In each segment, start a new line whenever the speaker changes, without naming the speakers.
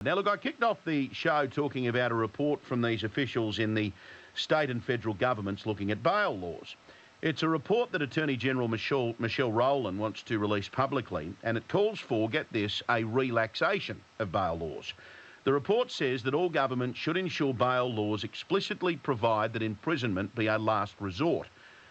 Now, look, I kicked off the show talking about a report from these officials in the state and federal governments looking at bail laws. It's a report that Attorney General Michelle Rowland wants to release publicly, and it calls for, get this, a relaxation of bail laws. The report says that all governments should ensure bail laws explicitly provide that imprisonment be a last resort.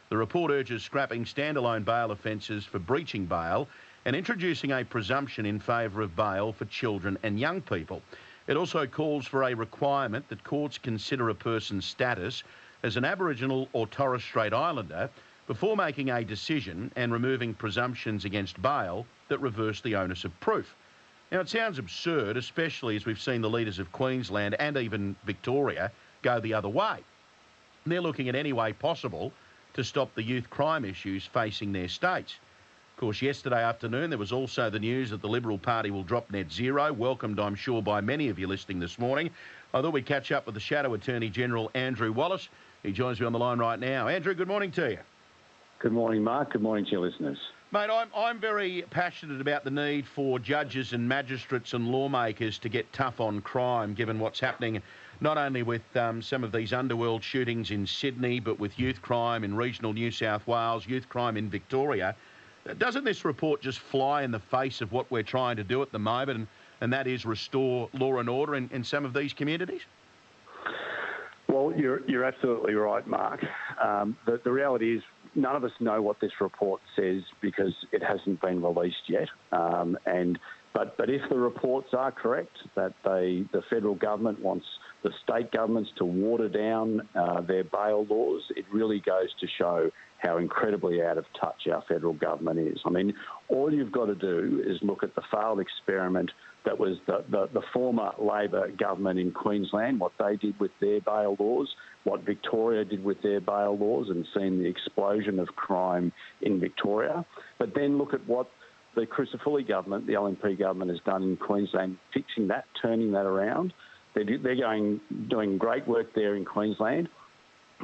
The report urges scrapping standalone bail offences for breaching bail and introducing a presumption in favour of bail for children and young people. It also calls for a requirement that courts consider a person's status as an Aboriginal or Torres Strait Islander before making a decision and removing presumptions against bail that reverse the onus of proof. Now, it sounds absurd, especially as we've seen the leaders of Queensland and even Victoria go the other way. They're looking at any way possible to stop the youth crime issues facing their states. Of course, yesterday afternoon, there was also the news that the Liberal Party will drop net zero, welcomed, I'm sure, by many of you listening this morning. I thought we'd catch up with the Shadow Attorney General, Andrew Wallace. He joins me on the line right now. Andrew, good morning to you.
Good morning, Mark. Good morning to your listeners.
Mate, I'm very passionate about the need for judges and magistrates and lawmakers to get tough on crime, given what's happening not only with some of these underworld shootings in Sydney, but with youth crime in regional New South Wales, youth crime in Victoria. Doesn't this report just fly in the face of what we're trying to do at the moment, and that is restore law and order in some of these communities?
Well, you're absolutely right, Mark. The reality is none of us know what this report says because it hasn't been released yet. But if the reports are correct, that the federal government wants the state governments to water down their bail laws, it really goes to show how incredibly out of touch our federal government is. I mean, all you've got to do is look at the failed experiment that was the former Labor government in Queensland, what they did with their bail laws, what Victoria did with their bail laws, and seen the explosion of crime in Victoria. But then look at what the Crucifulli government, the LNP government, has done in Queensland, fixing that, turning that around. They're doing great work there in Queensland.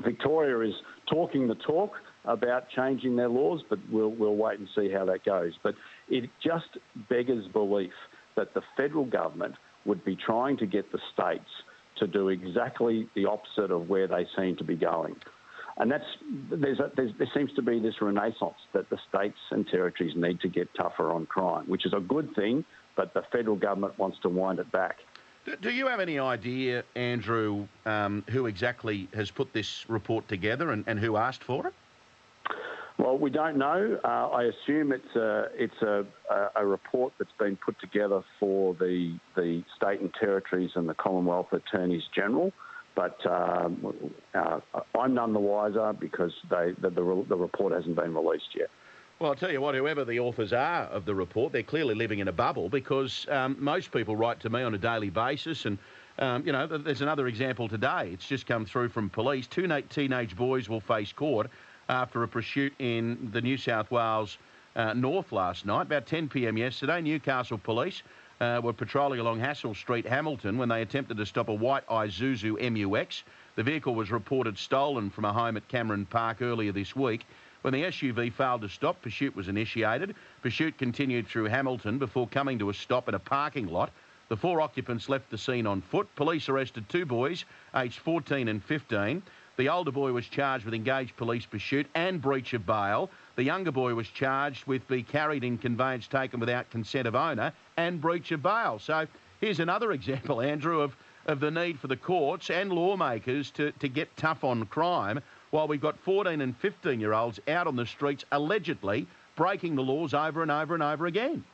Victoria is talking the talk about changing their laws, but we'll wait and see how that goes. But it just beggars belief that the federal government would be trying to get the states to do exactly the opposite of where they seem to be going. And there seems to be this renaissance that the states and territories need to get tougher on crime, which is a good thing, but the federal government wants to wind it back.
Do you have any idea, Andrew, who exactly has put this report together and who asked for it?
Well, we don't know. I assume it's a report that's been put together for the state and territories and the Commonwealth Attorneys General, but I'm none the wiser because the report hasn't been released yet.
Well, I'll tell you what, whoever the authors are of the report, they're clearly living in a bubble because most people write to me on a daily basis and, there's another example today. It's just come through from police. Two teenage boys will face court after a pursuit in the New South Wales north last night. About 10 p.m. yesterday, Newcastle police were patrolling along Hassel Street, Hamilton, when they attempted to stop a white Isuzu MUX. The vehicle was reported stolen from a home at Cameron Park earlier this week. When the SUV failed to stop, pursuit was initiated. Pursuit continued through Hamilton before coming to a stop at a parking lot. The four occupants left the scene on foot. Police arrested two boys, aged 14 and 15. The older boy was charged with engaged police pursuit and breach of bail. The younger boy was charged with be carried in conveyance taken without consent of owner and breach of bail. So here's another example, Andrew, of the need for the courts and lawmakers to get tough on crime while we've got 14 and 15-year-olds out on the streets allegedly breaking the laws over and over and over again.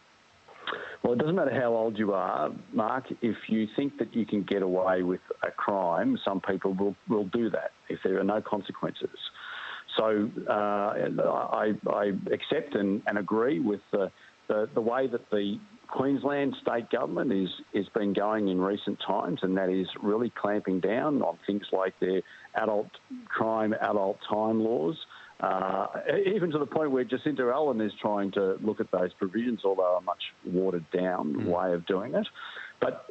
Well, it doesn't matter how old you are, Mark. If you think that you can get away with a crime, some people will do that if there are no consequences. So I accept and agree with the way that the Queensland state government is been going in recent times, and that is really clamping down on things like their adult crime, adult time laws. Even to the point where Jacinta Allen is trying to look at those provisions, although a much watered-down way of doing it. But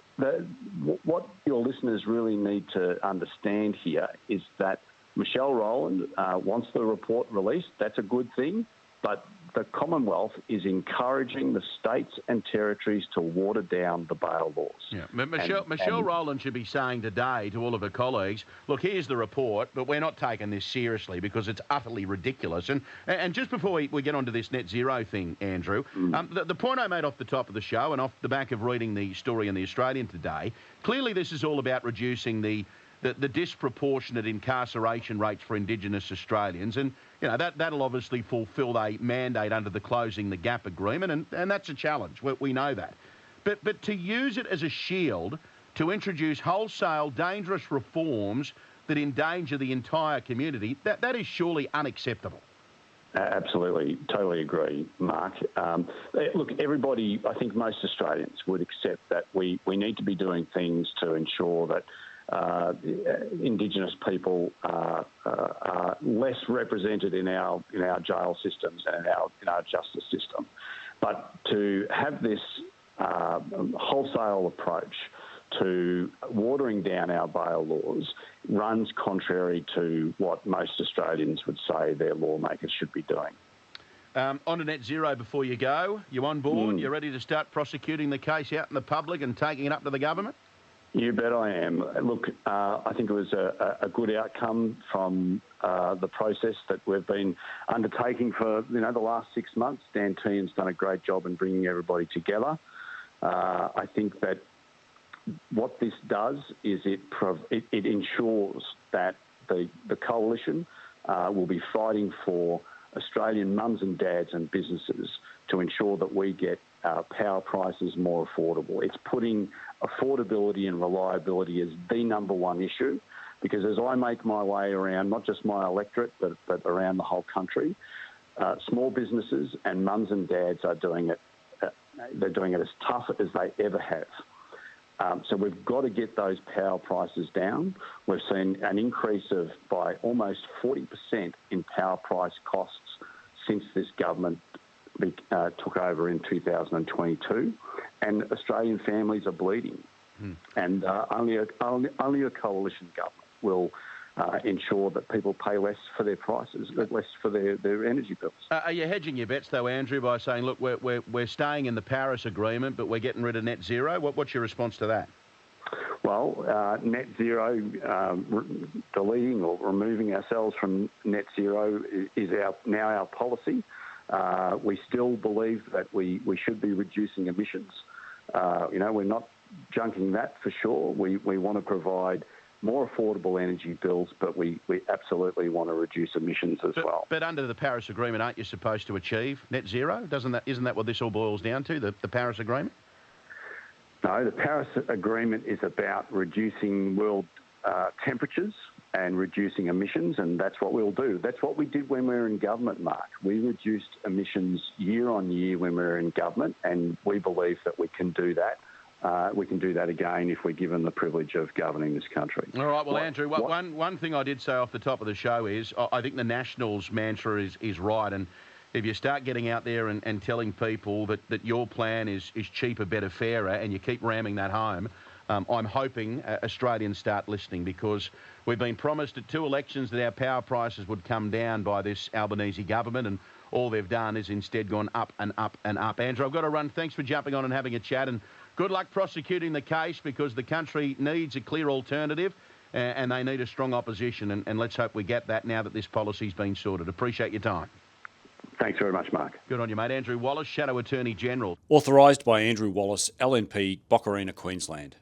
what your listeners really need to understand here is that Michelle Rowland wants the report released. That's a good thing. But the Commonwealth is encouraging the states and territories to water down the bail laws.
Yeah. Michelle Rowland should be saying today to all of her colleagues, look, here's the report, but we're not taking this seriously because it's utterly ridiculous. And just before we get onto this net zero thing, Andrew, the point I made off the top of the show and off the back of reading the story in The Australian today, clearly this is all about reducing the disproportionate incarceration rates for Indigenous Australians. And, you know, that'll obviously fulfil a mandate under the Closing the Gap agreement, and that's a challenge. We know that. But to use it as a shield to introduce wholesale dangerous reforms that endanger the entire community, that is surely unacceptable.
Absolutely, totally agree, Mark. Look, everybody, I think most Australians would accept that we need to be doing things to ensure that Indigenous people are less represented in our jail systems and in our justice system. But to have this wholesale approach to watering down our bail laws runs contrary to what most Australians would say their lawmakers should be doing.
On to net zero before you go. You on board? You ready to start prosecuting the case out in the public and taking it up to the government?
You bet I am. Look, I think it was a good outcome from the process that we've been undertaking for the last 6 months. Dan Tehan's done a great job in bringing everybody together. I think that what this does is it ensures that the coalition will be fighting for Australian mums and dads and businesses to ensure that we get power prices more affordable. It's putting affordability and reliability as the number one issue, because as I make my way around, not just my electorate, but around the whole country, small businesses and mums and dads are doing it. They're doing it as tough as they ever have. So we've got to get those power prices down. We've seen an increase by almost 40% in power price costs since this government took over in 2022, and Australian families are bleeding. And only a coalition government will ensure that people pay less for their prices, less for their energy bills.
Are you hedging your bets, though, Andrew, by saying, look, we're staying in the Paris Agreement, but we're getting rid of net zero? What's your response to that?
Well, net zero, deleting or removing ourselves from net zero is now our policy. We still believe that we should be reducing emissions. We're not junking that for sure. We want to provide more affordable energy bills, but we absolutely want to reduce emissions as well. But
under the Paris Agreement, aren't you supposed to achieve net zero? Isn't that what this all boils down to, the Paris Agreement?
No, the Paris Agreement is about reducing world temperatures and reducing emissions, and that's what we'll do. That's what we did when we were in government, Mark. We reduced emissions year on year when we were in government, and we believe that we can do that. We can do that again if we're given the privilege of governing this country.
All right, well, Andrew, one thing I did say off the top of the show is I think the Nationals' mantra is right, and if you start getting out there and telling people that your plan is cheaper, better, fairer, and you keep ramming that home, I'm hoping Australians start listening, because we've been promised at 2 elections that our power prices would come down by this Albanese government, and all they've done is instead gone up and up and up. Andrew, I've got to run. Thanks for jumping on and having a chat, and good luck prosecuting the case, because the country needs a clear alternative and they need a strong opposition, and let's hope we get that now that this policy's been sorted. Appreciate your time.
Thanks very much, Mark.
Good on you, mate. Andrew Wallace, Shadow Attorney General.
Authorised by Andrew Wallace, LNP, Boccarina, Queensland.